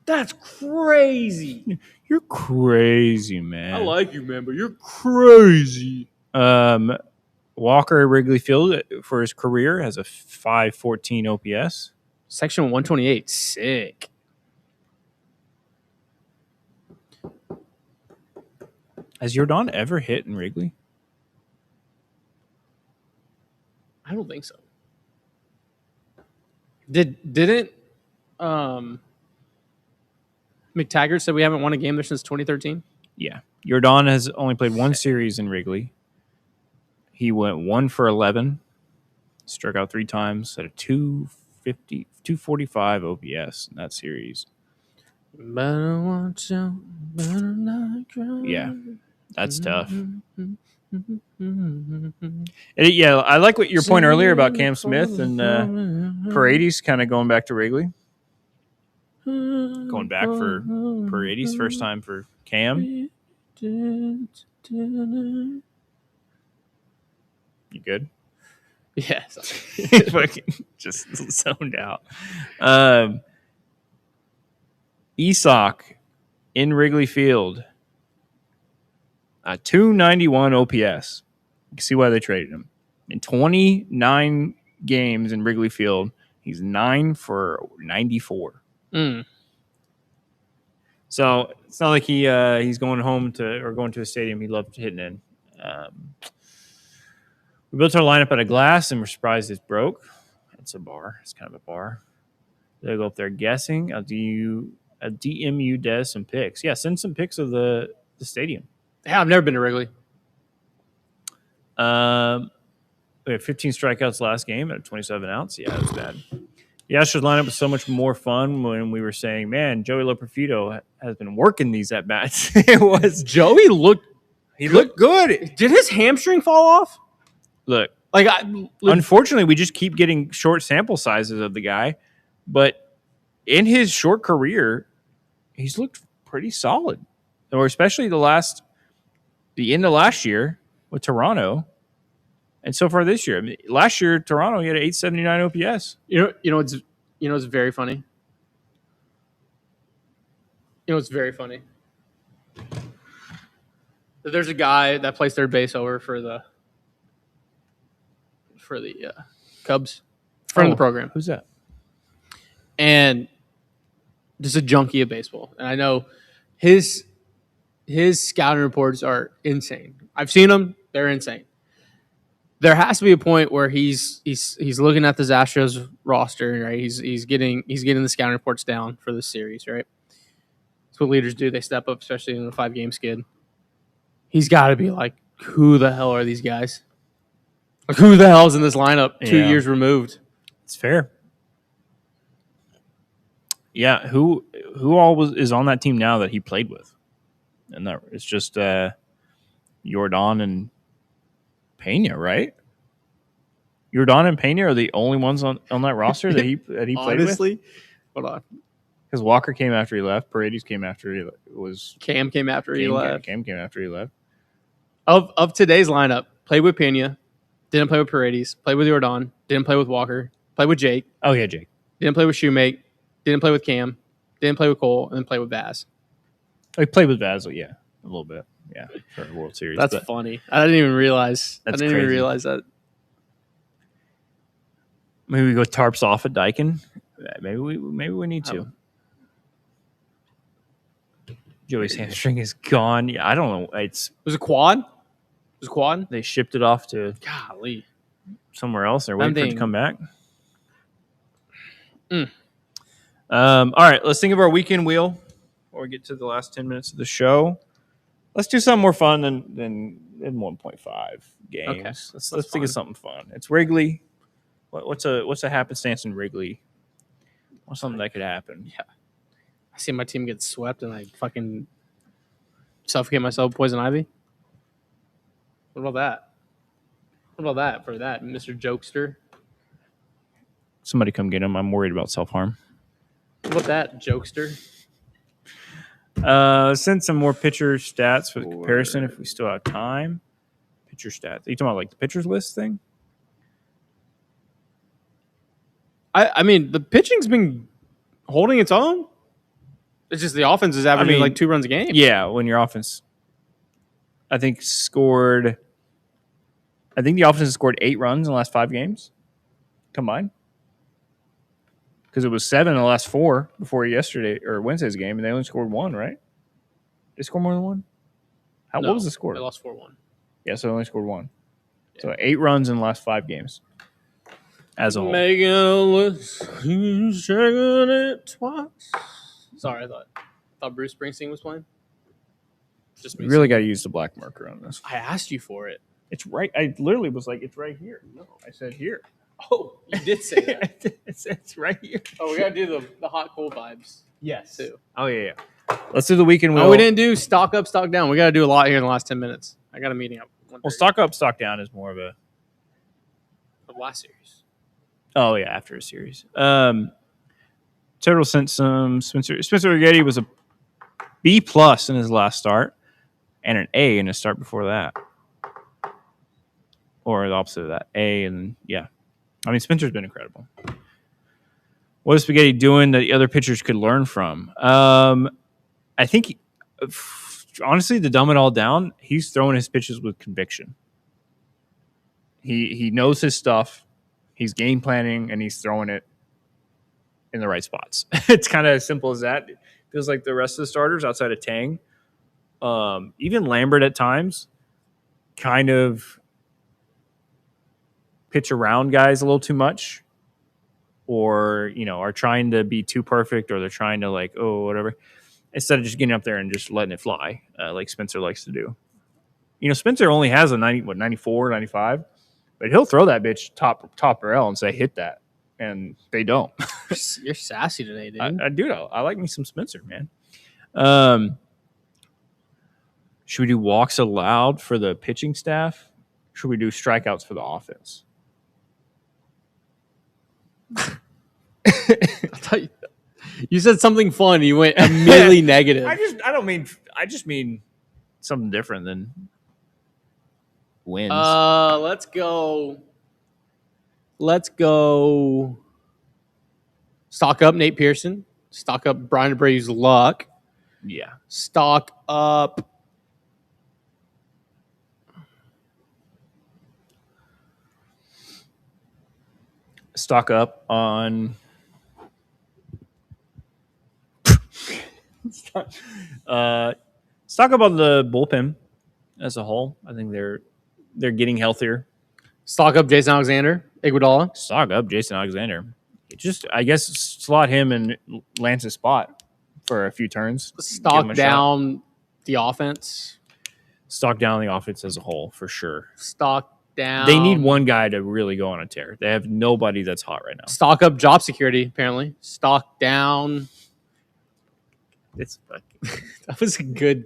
That's crazy. You're crazy, man. I like you, man, but you're crazy. Walker at Wrigley Field for his career has a 514 OPS. Section 128. Sick. Has Jordan ever hit in Wrigley? I don't think so. Didn't McTaggart said we haven't won a game there since 2013? Yeah. Jordan has only played one series in Wrigley. He went 1 for 11, struck out 3 times, at a 245 OPS in that series. Better watch out, better not cry. Yeah, that's tough. Yeah, I like what your point earlier about Cam Smith and Paredes kind of going back to Wrigley. Going back for Paredes, first time for Cam. good. Yeah. Fucking just zoned out. Isak in Wrigley Field. 291 OPS. You can see why they traded him. In 29 games in Wrigley Field, he's 9 for 94. So it's not like he's going home or going to a stadium he loved hitting in. We built our lineup out of glass and we're surprised it's broke. It's a bar. It's kind of a bar. They go up there guessing. I'll DM you Des some pics. Yeah, send some pics of the stadium. Yeah, I've never been to Wrigley. We had 15 strikeouts last game at a 27 ounce. Yeah, it was bad. The Astros lineup was so much more fun when we were saying, man, Joey Loperfido has been working these at bats. It was Joey looked good. Did his hamstring fall off? Look, unfortunately, we just keep getting short sample sizes of the guy, but in his short career, he's looked pretty solid. Or especially the end of last year with Toronto. And so far this year, last year Toronto he had an 879 OPS. It's very funny. It's very funny. There's a guy that plays third base over for the Cubs, friend of the program. Who's that? And just a junkie of baseball. And I know his scouting reports are insane. I've seen them; they're insane. There has to be a point where he's looking at this Astros roster, right? He's getting the scouting reports down for this series, right? That's what leaders do. They step up, especially in a 5-game skid. He's got to be like, who the hell are these guys? Like, who the hell's in this lineup 2 years removed? It's fair. Yeah, who all is on that team now that he played with? And that it's just Jordan and Pena, right? Jordan and Pena are the only ones on that roster that he played with. Honestly, hold on. Because Walker came after he left. Paredes came after he was. Cam came after he left. Cam came after he left. Of today's lineup, played with Pena, didn't play with Paredes, played with Jordan, didn't play with Walker, played with Jake. Oh yeah, Jake. Didn't play with Shoemake, didn't play with Cam, didn't play with Cole, and then played with Vaz. He played with Vaz, yeah, a little bit, yeah, for the World Series. That's funny. I didn't even realize. That's even realize that. Maybe we go tarps off at Daikin. Maybe we need to. Joey's hamstring is gone. Yeah, I don't know. It was a quad. It was a quad. They shipped it off to somewhere else. They're waiting for it to come back. All right, let's think of our weekend wheel before we get to the last 10 minutes of the show. Let's do something more fun than 1.5 games. Okay. Let's think of something fun. It's Wrigley. What's a happenstance in Wrigley? What's something that could happen? Yeah. I see my team get swept and I fucking suffocate myself with poison ivy. What about that? What about that for that, Mr. Jokester? Somebody come get him. I'm worried about self-harm. What about that, Jokester? Send some more pitcher stats for the comparison if we still have time. Pitcher stats. Are you talking about like the pitchers list thing? I mean, the pitching's been holding its own. It's just the offense is averaging like 2 runs a game. Yeah, when your offense, I think the offense has scored 8 runs in the last 5 games combined. Because it was 7 in the last 4 before yesterday or Wednesday's game, and they only scored 1, right? They scored more than 1? What was the score? They lost 4-1. Yeah, so they only scored 1. Yeah. So 8 runs in the last 5 games. As a whole. Making a list, he's checking it twice. Sorry, I thought Bruce Springsteen was playing. Just you really got to use the black marker on this. I asked you for it. It's right. I literally was like, it's right here. No, I said here. Oh, you did say that. it's right here. Oh, we got to do the hot, cold vibes. Yes. Too. Oh, yeah. Let's do the weekend wheel. Oh, we didn't do stock up, stock down. We got to do a lot here in the last 10 minutes. I got a meeting up. Well, stock up, stock down is more of a last series. Oh, yeah, after a series. Total sent some Spencer Rigetti was a B+ in his last start and an A in his start before that. or the opposite of that, A, and yeah. I mean, Spencer's been incredible. What is Spaghetti doing that the other pitchers could learn from? I think, honestly, to dumb it all down, he's throwing his pitches with conviction. He knows his stuff. He's game planning, and he's throwing it in the right spots. It's kind of as simple as that. It feels like the rest of the starters outside of Tang, even Lambert at times, kind of pitch around guys a little too much, or are trying to be too perfect, or they're trying to whatever, instead of just getting up there and just letting it fly, like Spencer likes to do. Spencer only has a 94, 95, but he'll throw that bitch top rail and say hit that, and they don't. You're sassy today, dude. I do know. I like me some Spencer, man. Should we do walks allowed for the pitching staff? Should we do strikeouts for the offense? I thought you said something fun. You went immediately negative. I just mean something different than wins. Let's go. Stock up Nate Pearson. Stock up Brian Abreu's luck. Yeah. Stock up. Stock up on. Stock up on the bullpen as a whole. I think they're getting healthier. Stock up Jason Alexander, Iguodala. Stock up Jason Alexander. I guess slot him in Lance's spot for a few turns. Stock down the offense. Stock down the offense as a whole, for sure. Stock down. They need one guy to really go on a tear. They have nobody that's hot right now. Stock up job security, apparently. Stock down. It's that was a good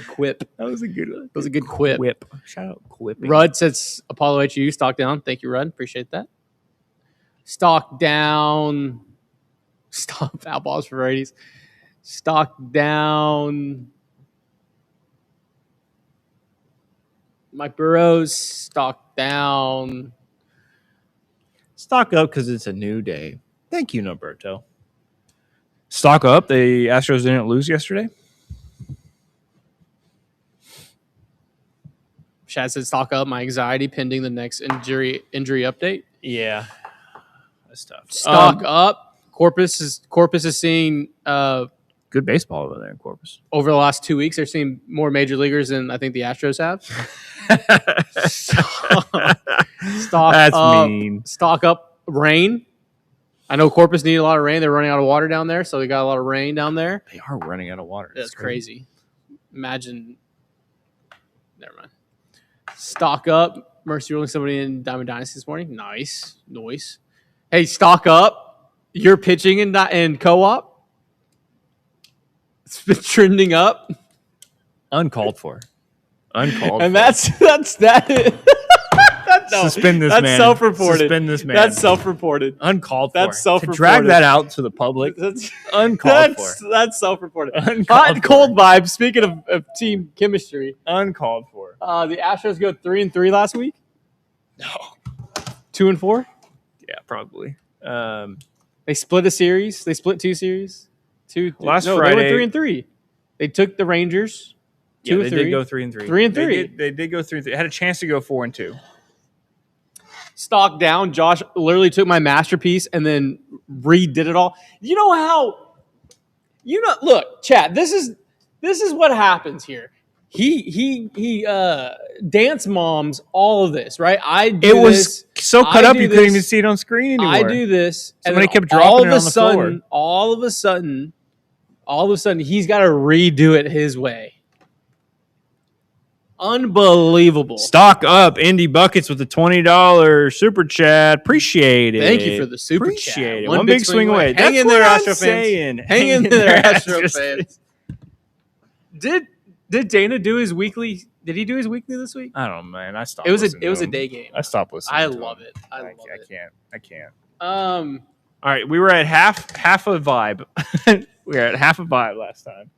quip. That was a good one. That was a good quip. Shout out quipping. Rudd says Apollo HU, stock down. Thank you, Rudd. Appreciate that. Stock down. Stop foul balls for righties. Stock down. Mike Burrows, stock down. Stock up because it's a new day. Thank you, Norberto. Stock up. The Astros didn't lose yesterday. Shad said stock up. My anxiety pending the next injury update. Yeah, that's tough. Stock up. Corpus is seeing good baseball over there in Corpus. Over the last 2 weeks, they're seeing more major leaguers than I think the Astros have. Stock That's up, mean. Stock up rain. I know Corpus needed a lot of rain. They're running out of water down there, so they got a lot of rain down there. They are running out of water. That's crazy. Imagine. Never mind. Stock up. Mercy rolling somebody in Diamond Dynasty this morning. Nice. Hey, stock up. You're pitching in co-op. It's been trending up. Uncalled for. And that's that. No, suspend this that's man. Self-reported. Suspend this man. That's self-reported. Uncalled for. That's self-reported. To drag that out to the public. That's uncalled for. That's self-reported. Uncalled Hot and cold vibes. Speaking of team chemistry. Uncalled for. The Astros go 3-3 last week. No. 2-4. Yeah, probably. They split a series. They split two series. Last Friday. They went 3-3. They took the Rangers. 2-3. They did go 3-3. 3-3. They did go 3-3. Had a chance to go 4-2. Stock down. Josh literally took my masterpiece and then redid it all. You know how? Look, chat. This is what happens here. He dance moms all of this, right? It was so cut up you couldn't even see it on screen anymore. I do this. Somebody kept dropping it on the floor. All of a sudden, he's got to redo it his way. Unbelievable. Stock up. Indy Buckets with the $20 super chat. Appreciate it. Thank you for the super Appreciate chat. it. One big swing away. Hang in there, Astro fans. Hang in there, Astro fans. Did Dana do his weekly? Did he do his weekly this week? I don't know, man. I stopped. It was a day game. I stopped listening. I love it. I can't. All right, we were at half a vibe. We were at half a vibe last time.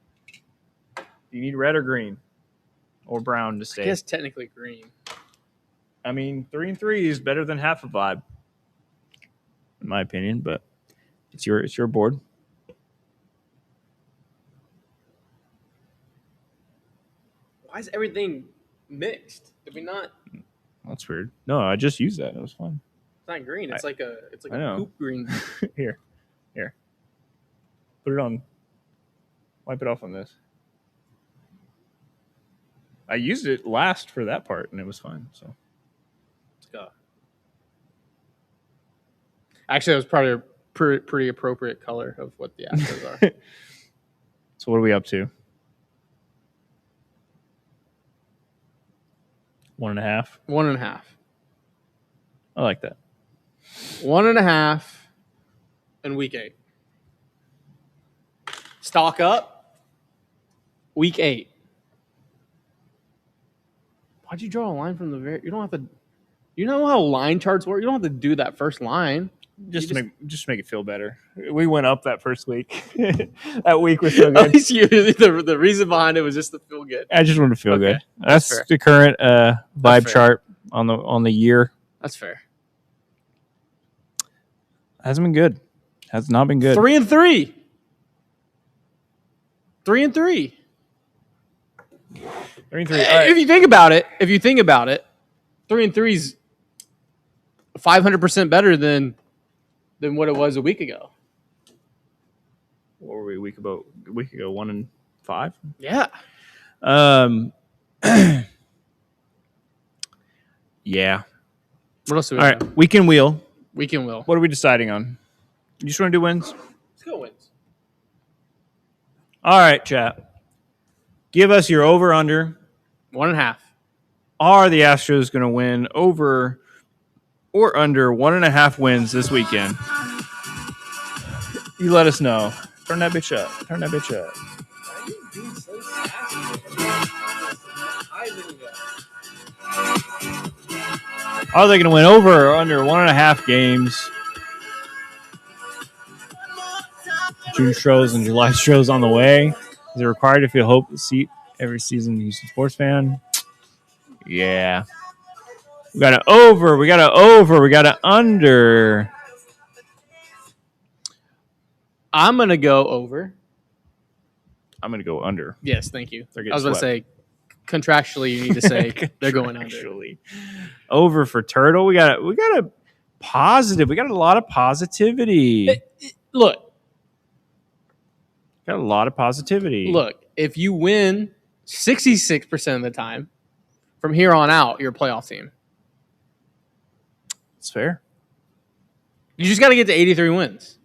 Do you need red or green? Or brown to stay? I guess technically green. I mean, 3-3 is better than half a vibe, in my opinion. But it's your board. Why is everything mixed? Did we not? That's weird. No, I just used that. It was fun. It's not green. It's like a know. poop green. Here. Put it on. Wipe it off on this. I used it last for that part, and it was fine. So Let's go. Actually, that was probably a pretty appropriate color of what the Astros are. So what are we up to? 1.5. 1.5. I like that. 1.5 in week 8. Stock up. Week 8. Why'd you draw a line from the very? You don't have to. You know how line charts work. You don't have to do that first line. Just make it feel better. We went up that first week. That week was so good. At least the reason behind it was just to feel good. I just wanted to feel good. That's That's fair. the current vibe chart on the year. That's fair. Hasn't been good. Has not been good. 3-3. 3-3. 3-3. All right. If you think about it, 3-3 is 500% better than what it was a week ago. What were we a week ago? 1-5. Yeah. Yeah. What else do we All have? right. Weekend wheel. Weekend will. What are we deciding on? You just want to do wins? Let's go wins. All right, chat. Give us your over/under. 1.5. Are the Astros going to win over or under 1.5 wins this weekend? You let us know. Turn that bitch up. Why are you being so sassy? Are they going to win over or under 1.5 games? June Stros and July Stros on the way. Is it required if you hope to see every season Houston sports fan? Yeah. We got an over. We got an under. I'm going to go over. I'm going to go under. Yes, thank you. They're I getting was going to say, contractually, you need to say they're going under. Actually, over for Turtle. We got a positive. We got a lot of positivity. Look, Got a lot of positivity. if you win 66% of the time, from here on out, you're a playoff team. It's fair. You just got to get to 83 wins.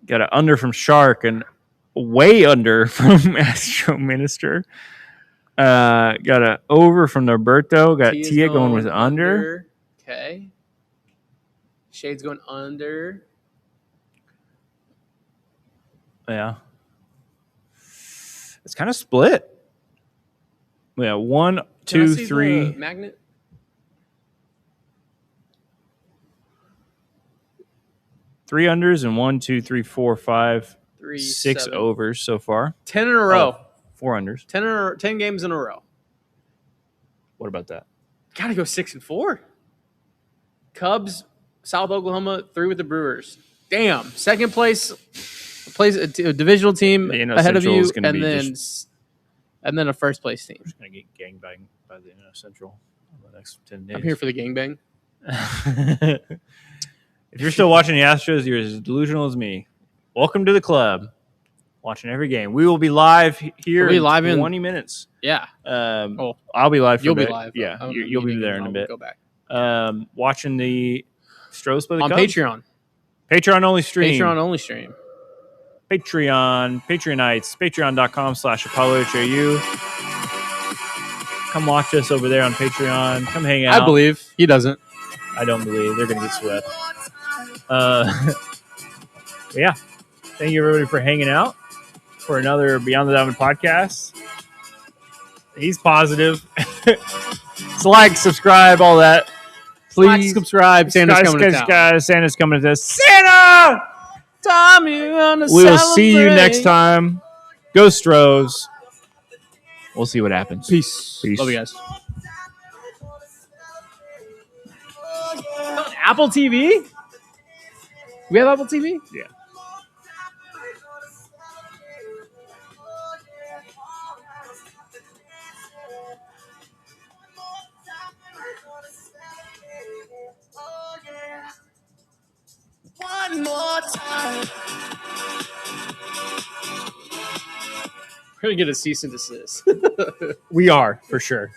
Got an under from Shark and way under from Astro Minister. Got an over from Norberto. Got Tia going with under. Okay. Shade's going under. Yeah. It's kind of split. Yeah, 1, 2, 3. Magnet? 3 unders and 1, 2, 3, 4, 5, 3, 6 7. overs so far. 10 in a row. 4 unders. 10 games in a row. What about that? Got to go 6-4. Cubs, South Oklahoma, 3 with the Brewers. Damn. Second place, a divisional team ahead of you, and then a first place team. We're just going to get gangbanged by the Central over the next 10 days. I'm here for the gangbang. If you're still watching the Astros, you're as delusional as me. Welcome to the club. Watching every game. We will be live here in 20 minutes. Yeah. I'll be live for You'll a bit. be live. Yeah, you'll be there in a bit. Go back. Watching the Stros play the on Cubs. Patreon. Patreon only stream. Patreonites. Patreon.com/ApolloHAU. Come watch us over there on Patreon. Come hang out. I believe. He doesn't. I don't believe. They're going to get swept. Yeah. Thank you, everybody, for hanging out for another Beyond the Diamond podcast. He's positive. So like, subscribe, all that. Please like, subscribe. Santa's coming to town. Santa's coming to town. Santa! Time you wanna We will see you next time. Go Stros. We'll see what happens. Peace. Love you guys. Apple TV? We have Apple TV? Yeah. One more time. We're going to get a cease and desist. We are, for sure.